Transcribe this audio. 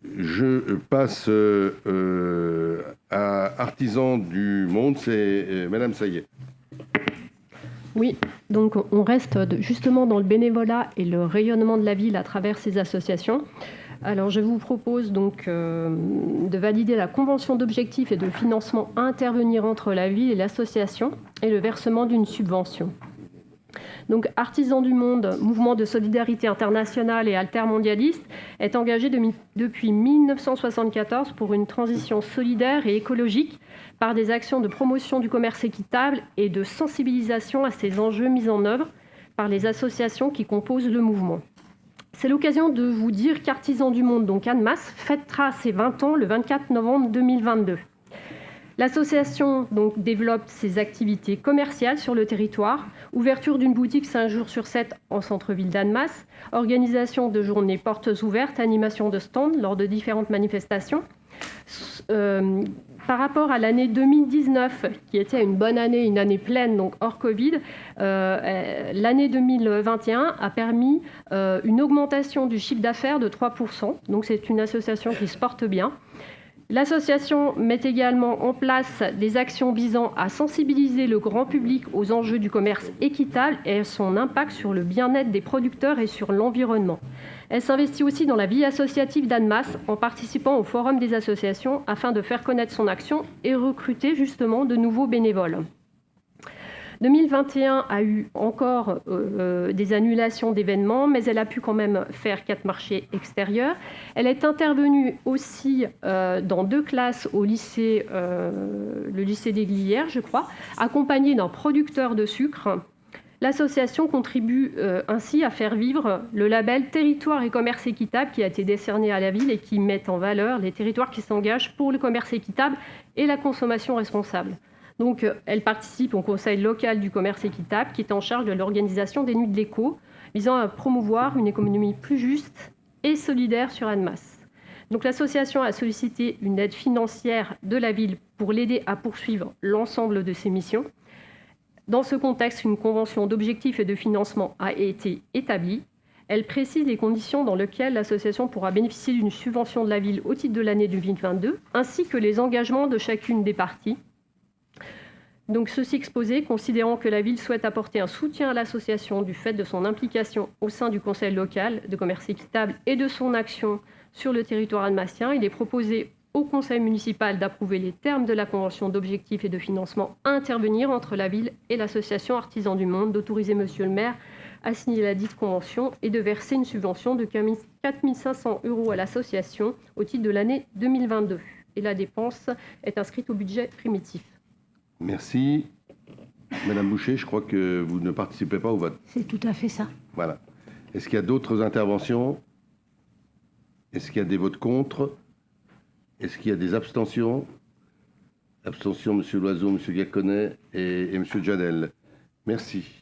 Je passe à Artisans du Monde, c'est Madame Saillet. Oui, donc on reste justement dans le bénévolat et le rayonnement de la ville à travers ces associations. Alors je vous propose donc de valider la convention d'objectifs et de financement à intervenir entre la ville et l'association et le versement d'une subvention. Donc Artisans du Monde, mouvement de solidarité internationale et altermondialiste, est engagé depuis 1974 pour une transition solidaire et écologique par des actions de promotion du commerce équitable et de sensibilisation à ces enjeux mis en œuvre par les associations qui composent le mouvement. C'est l'occasion de vous dire qu'Artisans du Monde, donc Annemasse, fêtera ses 20 ans le 24 novembre 2022. L'association donc développe ses activités commerciales sur le territoire, ouverture d'une boutique 5 jours sur 7 en centre-ville d'Annemasse, organisation de journées portes ouvertes, animation de stands lors de différentes manifestations. Par rapport à l'année 2019, qui était une bonne année, une année pleine, donc hors Covid, l'année 2021 a permis une augmentation du chiffre d'affaires de 3%. Donc c'est une association qui se porte bien. L'association met également en place des actions visant à sensibiliser le grand public aux enjeux du commerce équitable et son impact sur le bien-être des producteurs et sur l'environnement. Elle s'investit aussi dans la vie associative d'Annemasse en participant au forum des associations afin de faire connaître son action et recruter justement de nouveaux bénévoles. 2021 a eu encore des annulations d'événements, mais elle a pu quand même faire 4 marchés extérieurs. Elle est intervenue aussi dans 2 classes au lycée, le lycée des Glières, je crois, accompagnée d'un producteur de sucre. L'association contribue ainsi à faire vivre le label Territoire et commerce équitable qui a été décerné à la ville et qui met en valeur les territoires qui s'engagent pour le commerce équitable et la consommation responsable. Donc, elle participe au conseil local du commerce équitable qui est en charge de l'organisation des nuits de l'éco, visant à promouvoir une économie plus juste et solidaire sur Annemasse. Donc, l'association a sollicité une aide financière de la ville pour l'aider à poursuivre l'ensemble de ses missions. Dans ce contexte, une convention d'objectifs et de financement a été établie. Elle précise les conditions dans lesquelles l'association pourra bénéficier d'une subvention de la ville au titre de l'année 2022, ainsi que les engagements de chacune des parties. Donc, ceci exposé, considérant que la ville souhaite apporter un soutien à l'association du fait de son implication au sein du conseil local de commerce équitable et de son action sur le territoire annemassien, il est proposé au conseil municipal d'approuver les termes de la convention d'objectifs et de financement à intervenir entre la ville et l'association Artisans du Monde, d'autoriser monsieur le maire à signer la dite convention et de verser une subvention de 4 500 € à l'association au titre de l'année 2022. Et la dépense est inscrite au budget primitif. Merci. Madame Boucher, je crois que vous ne participez pas au vote. C'est tout à fait ça. Voilà. Est-ce qu'il y a d'autres interventions? Est-ce qu'il y a des votes contre? Est-ce qu'il y a des abstentions? Abstention, Monsieur Loiseau, Monsieur Gaconnet et Monsieur Janel. Merci.